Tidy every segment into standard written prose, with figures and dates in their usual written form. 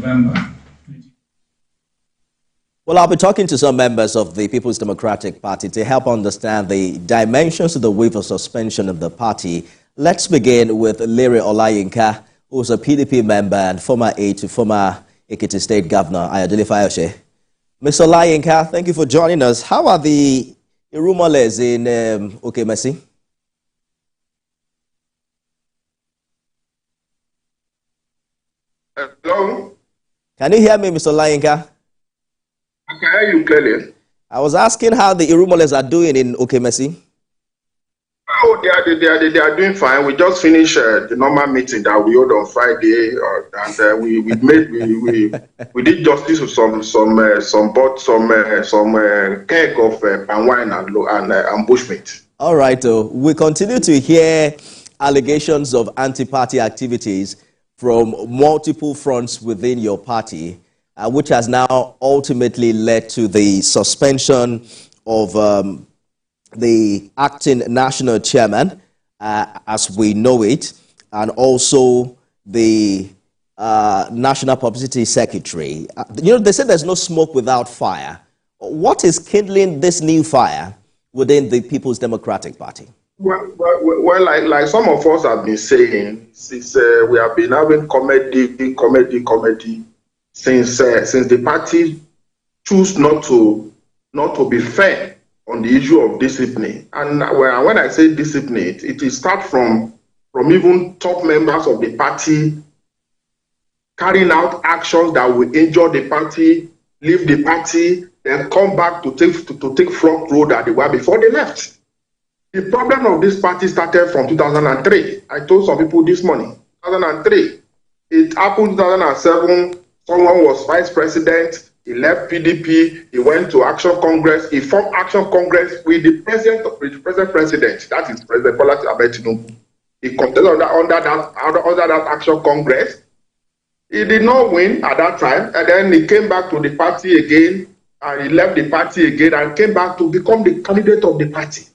November. Well, I'll be talking to some members of the People's Democratic Party to help understand the dimensions of the wave of suspension of the party. Let's begin with Lere Olayinka, who's a PDP member and former aide to former Ekiti State Governor Aide Fayose. Mr. Olayinka, thank you for joining us. How are the Irumales in Okemesi? Hello? Can you hear me, Mr. Olayinka? I can hear you clearly. I was asking how the Irumales are doing in Okemesi. Oh, they are doing fine. We just finished the normal meeting that we had on Friday, and we did justice to some keg of palm wine and bushmeat. All right, we continue to hear allegations of anti-party activities from multiple fronts within your party, which has now ultimately led to the suspension of the acting national chairman, as we know it, and also the national publicity secretary. They say there's no smoke without fire. What is kindling this new fire within the People's Democratic Party? Well, like some of us have been saying, since we have been having comedy since the party choose not to be fair on the issue of discipline. And when I say discipline, it starts from even top members of the party carrying out actions that will injure the party, leave the party, then come back to take front row that they were before they left. The problem of this party started from 2003. I told some people this morning, 2003. It happened in 2007. Someone was vice president. He left PDP. He went to Action Congress. He formed Action Congress with the present president. That is President Bola Ahmed Tinubu. He contested under that Action Congress. He did not win at that time, and then he came back to the party again, and he left the party again, and came back to become the candidate of the party.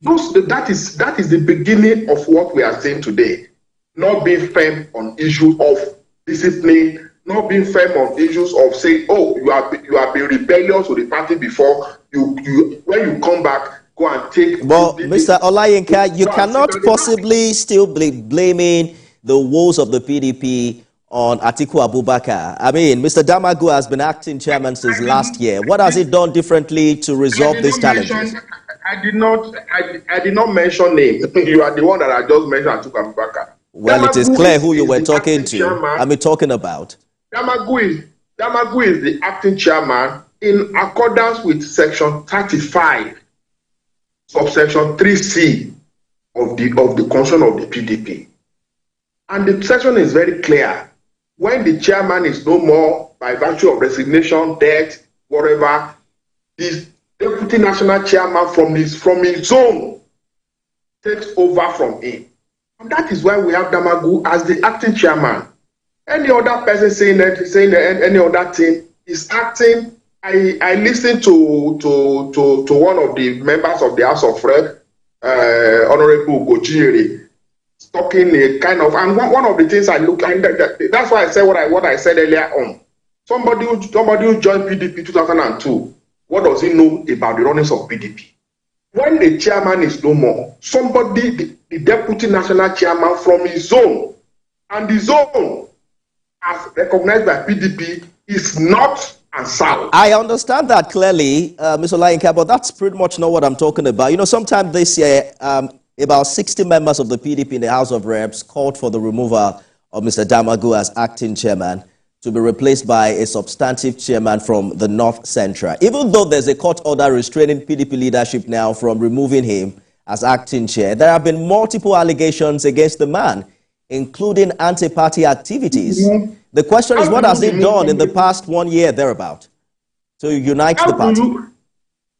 That is the beginning of what we are saying today. Not being firm on issues of discipline, not being firm on issues of saying, oh, you have been rebellious to the party before. When you come back, go and take. Well, Mr. Olayinka, you cannot possibly still be blaming the woes of the PDP on Atiku Abubakar. I mean, Mr. Damagu has been acting chairman since last year. What has he done differently to resolve these challenges? I did not mention name. You are the one that I just mentioned, Atiku Abubakar. Well, it is clear who you were talking to. Talking about. Damagu is the acting chairman in accordance with Section 35, subsection 3C of the Constitution of the PDP. And the section is very clear. When the chairman is no more, by virtue of resignation, death, whatever, the deputy national chairman from his zone takes over from him. And that is why we have Damagu as the acting chairman. Any other person saying any other thing is acting. I listened to one of the members of the House of Rep, Honorable Gojiri, talking a kind of, and one of the things I look at, that's why I said what I said earlier on. Somebody who joined PDP 2002, what does he know about the runnings of PDP? When the chairman is no more, somebody, the deputy national chairman from his zone, and the zone, as recognized by PDP, is north and south. I understand that clearly, Mr. Olayinka, but that's pretty much not what I'm talking about. Sometime this year, about 60 members of the PDP in the House of Reps called for the removal of Mr. Damagu as acting chairman to be replaced by a substantive chairman from the North Central. Even though there's a court order restraining PDP leadership now from removing him as acting chair, there have been multiple allegations against the man, including anti-party activities. Mm-hmm. The question is, what has he done in the past 1 year thereabout to unite the party?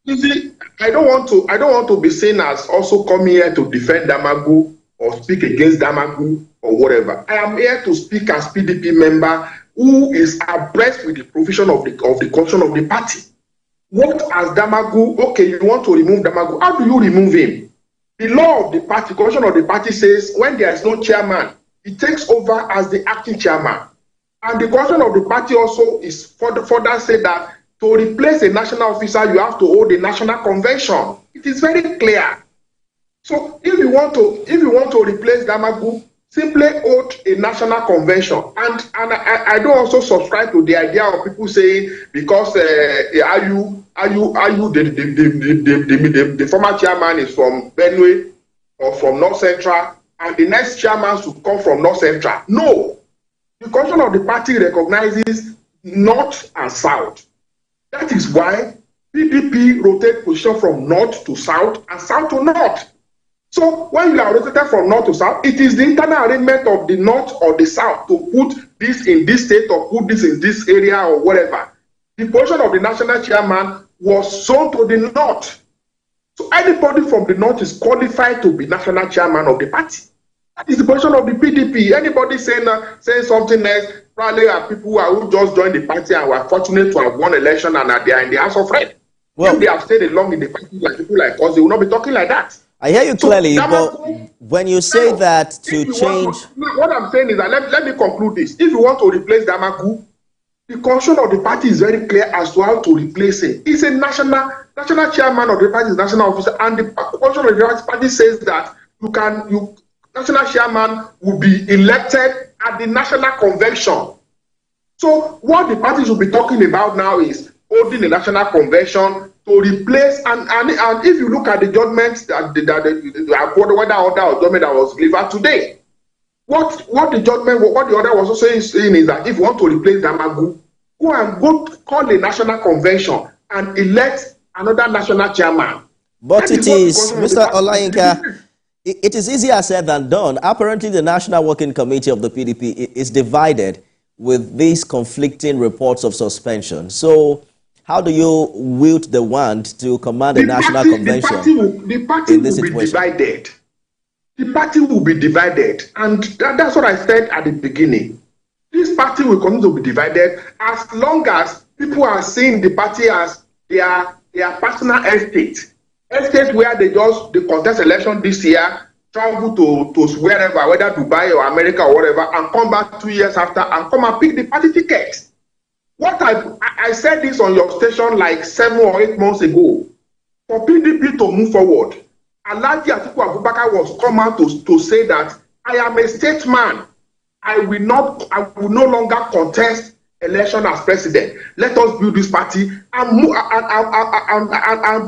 You see, I don't want to be seen as also coming here to defend Damagu or speak against Damagu or whatever. I am here to speak as PDP member who is abreast with the provision of the constitution of the party. What has Damagu? Okay, you want to remove Damagu. How do you remove him? The law of the party, constitution of the party says when there is no chairman, he takes over as the acting chairman. And the constitution of the party also is further say that to replace a national officer, you have to hold a national convention. It is very clear. So if you want to replace Damagu, simply hold a national convention. And I don't also subscribe to the idea of people saying because the former chairman is from Benue or from North Central, and the next chairman should come from North Central. No. The constitution of the party recognizes North and South. That is why PDP rotate position from North to South and South to North. So when you are rotated from North to South, it is the internal arrangement of the North or the South to put this in this state or put this in this area or whatever. The position of the national chairman was shown to the North. So anybody from the North is qualified to be national chairman of the party. That is the position of the PDP. Anybody saying something else, probably are people who just joined the party and were fortunate to have won election and they are in the House of Rep. Well, if they have stayed along in the party like people like us, they will not be talking like that. I hear you clearly, but when you say that to change... What I'm saying is that, let me conclude this. If you want to replace Damaku, the constitution of the party is very clear as to how to replace it. It's a national chairman of the party, is national officer, and the constitution of the party says that national chairman will be elected at the national convention. So what the party should be talking about now is holding a national convention to replace, and if you look at the judgments whether order judgment that was delivered today, what the order was also saying is that if you want to replace Damagu, go call a national convention and elect another national chairman. But it is, Mr. Olayinka, it is easier said than done. Apparently, the National Working Committee of the PDP is divided with these conflicting reports of suspension. So, how do you wield the wand to command a national convention? The party will be divided. The party will be divided. And that's what I said at the beginning. This party will continue to be divided as long as people are seeing the party as their personal estate. Estate where they contest election this year, travel to wherever, whether Dubai or America or whatever, and come back 2 years after and come and pick the party ticket. What I said this on your station like 7 or 8 months ago. For PDP to move forward, Alhaji Atiku Abubakar was come out to say that I am a statesman. I will no longer contest election as president. Let us build this party and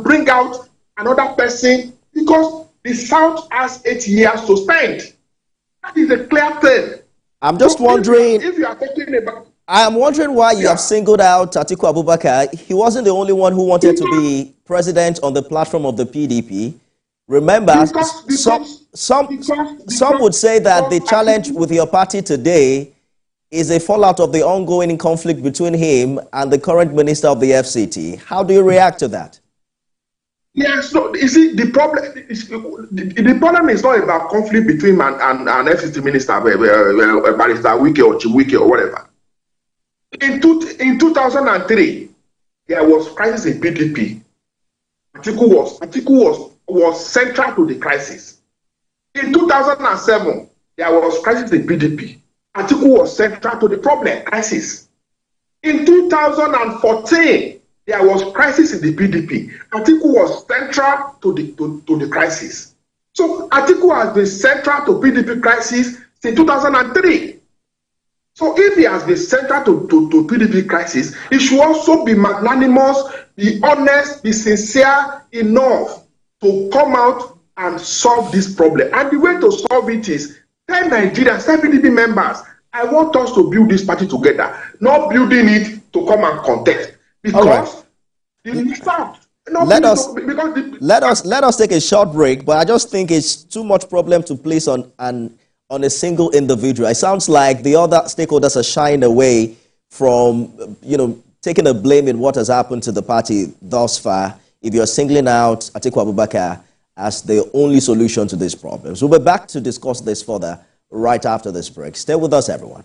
bring out another person, because the South has 8 years to spend. That is a clear thing. I'm just wondering. If you are talking about, I am wondering why you have singled out Atiku Abubakar. He wasn't the only one who wanted to be president on the platform of the PDP. Remember, some would say that the challenge with your party today is a fallout of the ongoing conflict between him and the current minister of the FCT. How do you react to that? Yes, no, you see, the problem is not about conflict between him and FCT minister, Barrister Wike or Chiwike or whatever. In 2003, there was crisis in PDP. Atiku was central to the crisis. In 2007, there was crisis in PDP. Atiku was central to the problem, crisis. In 2014, there was crisis in the PDP. Atiku was central to the crisis. So Atiku has been central to PDP crisis since 2003. So if he has been central to PDP crisis, he should also be magnanimous, be honest, be sincere enough to come out and solve this problem. And the way to solve it is 10 Nigerians, 10 PDP members. I want us to build this party together, not building it to come and contest. Because let us take a short break, but I just think it's too much problem to place on a single individual. It sounds like the other stakeholders are shying away from taking the blame in what has happened to the party thus far. If you're singling out Atiku Abubakar as the only solution to these problems. We'll be back to discuss this further right after this break. Stay with us, everyone.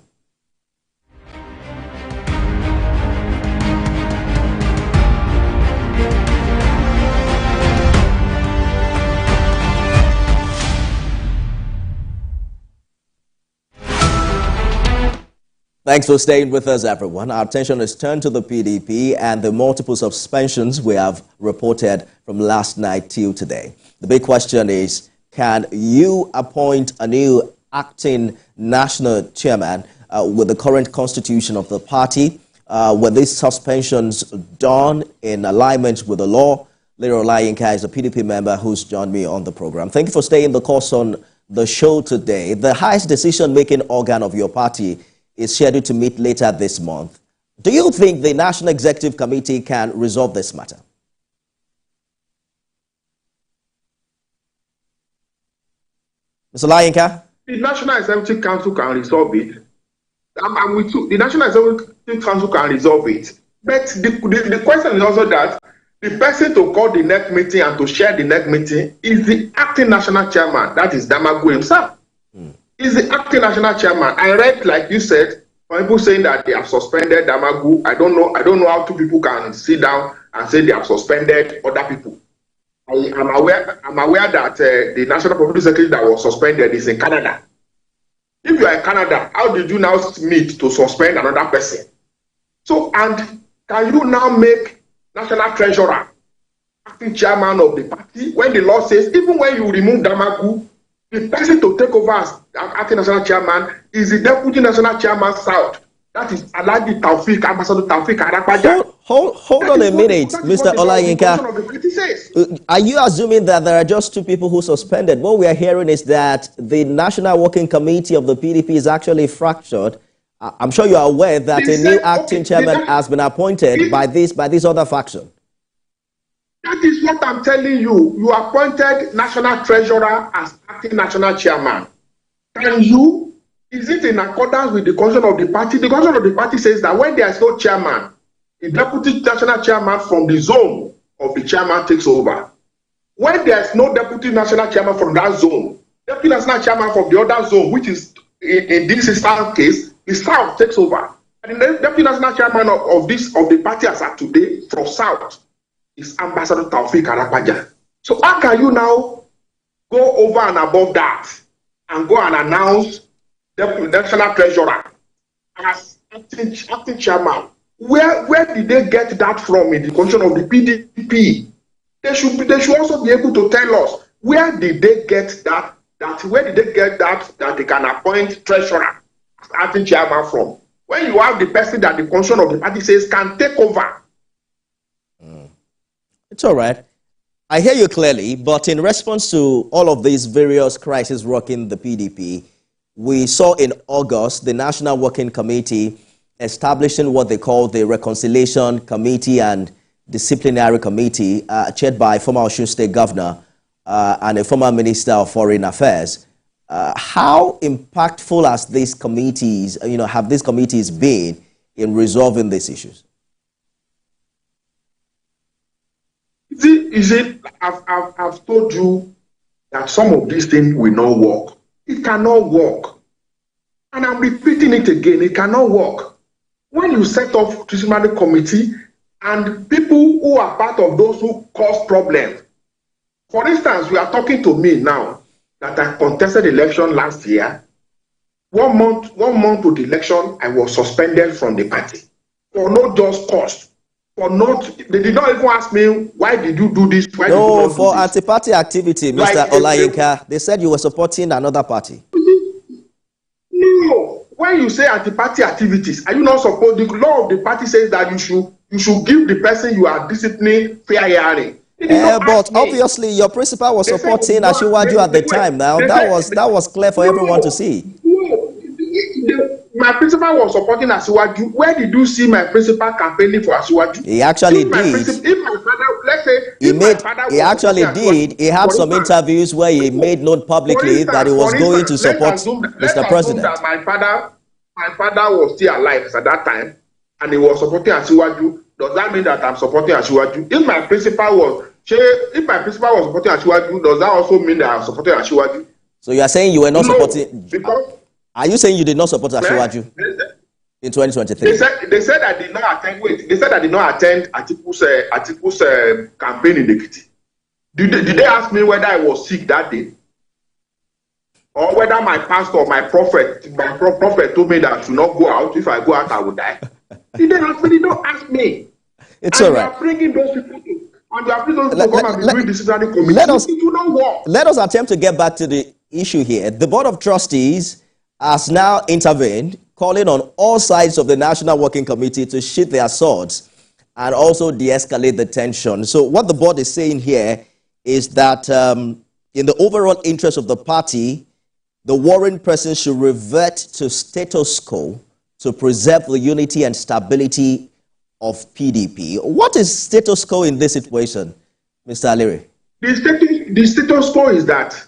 Thanks for staying with us, everyone. Our attention is turned to the PDP and the multiple suspensions we have reported from last night till today. The big question is, can you appoint a new acting national chairman with the current constitution of the party? Were these suspensions done in alignment with the law? Lere Olayinka is a PDP member who's joined me on the program. Thank you for staying the course on the show today. The highest decision-making organ of your party is scheduled to meet later this month. Do you think the National Executive Committee can resolve this matter? Mr. Olayinka? The National Executive Council can resolve it. I'm with you. The National Executive Council can resolve it. But the question is also that the person to call the next meeting and to share the next meeting is the acting national chairman. That is Damagu himself. Is the acting national chairman. I read, like you said, people saying that they have suspended Damagu. I don't know how two people can sit down and say they have suspended other people. I'm aware that the National Public Secretary that was suspended is in Canada. If you are in Canada, how did you now meet to suspend another person? So, and can you now make National Treasurer acting chairman of the party when the law says even when you remove Damagu, the person to take over as acting national chairman is the deputy national chairman South. That is Alhaji Taufik, Ambassador Taufik Arapaja. Hold on a minute, Mr. Olayinka. Are you assuming that there are just two people who suspended? What we are hearing is that the National Working Committee of the PDP is actually fractured. I'm sure you are aware that a new acting chairman has been appointed by this other faction. That is what I'm telling you. You appointed National Treasurer as acting national chairman. Can you? Is it in accordance with the constitution of the party? The constitution of the party says that when there is no chairman, the deputy national chairman from the zone of the chairman takes over. When there is no deputy national chairman from that zone, deputy national chairman from the other zone, which is in this South case, the South takes over. And the deputy national chairman of the party as of today from South is Ambassador Taufik Arapaja. So how can you now go over and above that and go and announce the national treasurer as acting chairman? Where did they get that from in the constitution of the PDP? They should also be able to tell us where did they get that they can appoint treasurer as acting chairman from? When you have the person that the constitution of the party says can take over. It's all right. I hear you clearly, but in response to all of these various crises rocking the PDP, we saw in August the National Working Committee establishing what they call the Reconciliation Committee and Disciplinary Committee, chaired by former Osun State Governor and a former Minister of Foreign Affairs. How impactful has these committees, have these committees been in resolving these issues? I've told you that some of these things will not work. It cannot work. And I'm repeating it again, it cannot work. When you set up disciplinary committee and people who are part of those who cause problems, for instance, you are talking to me now that I contested the election last year. 1 month to the election, I was suspended from the party for no just cause. They did not even ask me, why did you do this? Why no, did you for anti-party activity, Mr. Olayinka. They said you were supporting another party. No. When you say anti-party activities, are you not supposed? The law of the party says that you should give the person you are disciplining fair hearing. But obviously your principal was supporting Asiwaju at the time. Now that was clear for everyone to see. My principal was supporting Asiwaju. Where did you see my principal campaigning for Asiwaju? He actually did. He actually did. He had some interviews where he made known publicly that he was going to support Mr. President. That my father was still alive at that time, and he was supporting Asiwaju. Does that mean that I'm supporting Asiwaju? If my principal was supporting Asiwaju, does that also mean that I'm supporting Asiwaju? So you are saying you were not supporting? Because are you saying you did not support Asiwaju in 2023? They said I did not attend. Wait, they said I did not attend Atiku's campaign in Ekiti. Did they ask me whether I was sick that day? or whether my pastor or my prophet told me that I should not go out. If I go out, I will die. They don't ask me. It's and all right. You are bringing those people to, and you are bringing those people to come and be doing disciplinary committee. Let us attempt to get back to the issue here. The Board of Trustees has now intervened, calling on all sides of the National Working Committee to sheath their swords and also de-escalate the tension. So what the board is saying here is that in the overall interest of the party, the warring person should revert to status quo to preserve the unity and stability of PDP. What is status quo in this situation, Mr. Lere? The status quo is that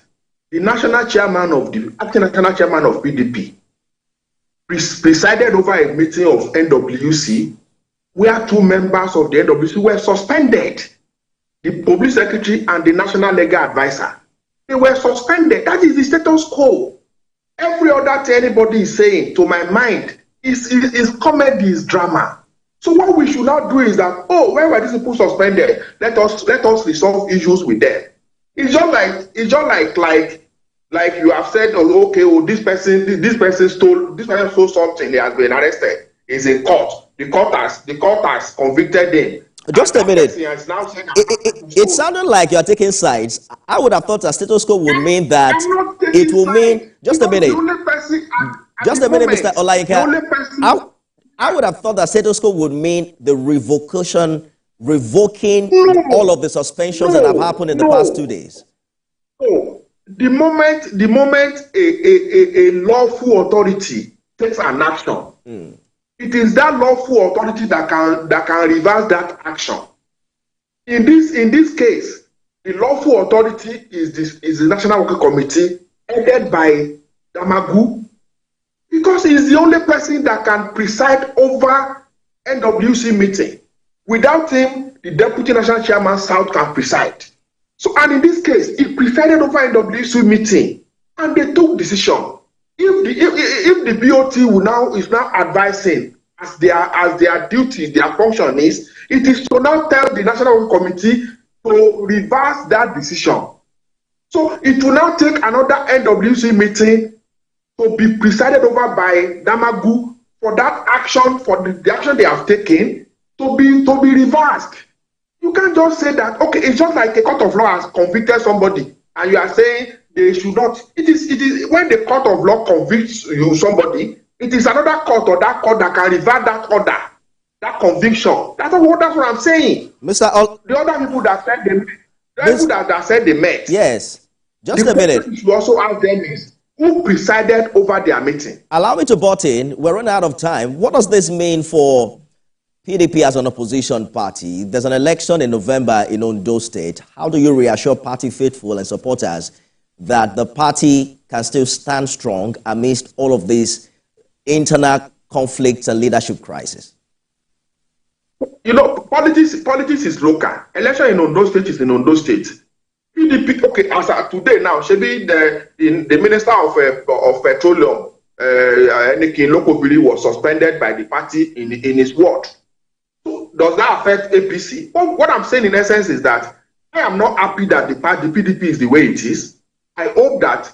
the acting national chairman of PDP presided over a meeting of NWC where two members of the NWC were suspended, the public secretary and the national legal advisor. They were suspended. That is the status quo. Every other thing anybody is saying, to my mind, is comedy, is drama. So what we should not do is that, where were these people suspended? Let us resolve issues with them. It's just like you have said, this person stole something, he has been arrested. He's in court. The court has convicted him. Just a minute. It sounded like you are taking sides. I would have thought that status quo would mean that it will mean. Just a minute. Just a minute, Mr. Olayinka. I would have thought that status quo would mean the revoking all of the suspensions that have happened in the past 2 days. No. The moment a lawful authority takes an action, it is that lawful authority that can reverse that action. In this case, the lawful authority is the National Working Committee headed by Damagu, because he's the only person that can preside over NWC meeting. Without him, the Deputy National Chairman South can preside. So, and in this case, he presided over NWC meeting, and they took decision. If the BOT is now advising as their duty, their function is, it is to now tell the National Working Committee to reverse that decision. So it will now take another NWC meeting to be presided over by Damagu for that action, for the action they have taken to be reversed. You can't just say that, it's just like a court of law has convicted somebody, and you are saying they should not. It is when the court of law convicts somebody, it is another court or that court that can revert that order, that conviction. That's what I'm saying. The other people that said they met. Yes. Just a minute. You also ask them who presided over their meeting. Allow me to butt in. We're running out of time. What does this mean for PDP as an opposition party? There's an election in November in Ondo State. How do you reassure party faithful and supporters that the party can still stand strong amidst all of these internal conflicts and leadership crises? Politics is local. Election in Ondo State is in Ondo State. PDP, as of today now, Shebi, the Minister of Petroleum, Nikin Lokobili, was suspended by the party in his ward. So does that affect APC? What I'm saying in essence is that I am not happy that the PDP is the way it is. I hope that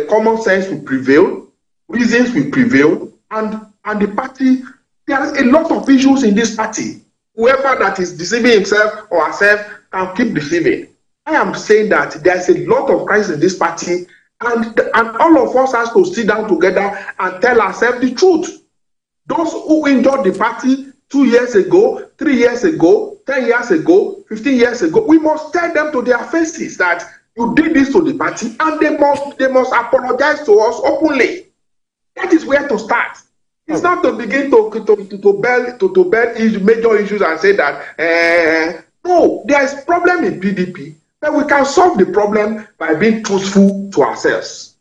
common sense will prevail, reasons will prevail, and the party, there is a lot of issues in this party. Whoever that is deceiving himself or herself can keep deceiving. I am saying that there's a lot of crisis in this party, and all of us has to sit down together and tell ourselves the truth. Those who injured the party 2 years ago, 3 years ago, 10 years ago, 15 years ago, we must tell them to their faces that you did this to the party, and they must apologize to us openly. That is where to start. It's not to begin to bell major issues and say that no, there is problem in PDP. But we can solve the problem by being truthful to ourselves.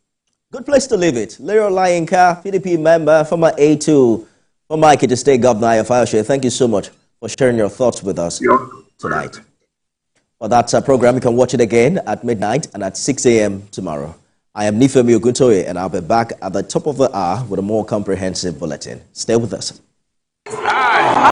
Good place to leave it. Lere Olayinka, PDP member, former Aide to former Ekiti State Governor Fayose. Thank you so much for sharing your thoughts with us tonight. For that program, you can watch it again at midnight and at 6 a.m. tomorrow. I am Nifemi Oguntoye, and I'll be back at the top of the hour with a more comprehensive bulletin. Stay with us.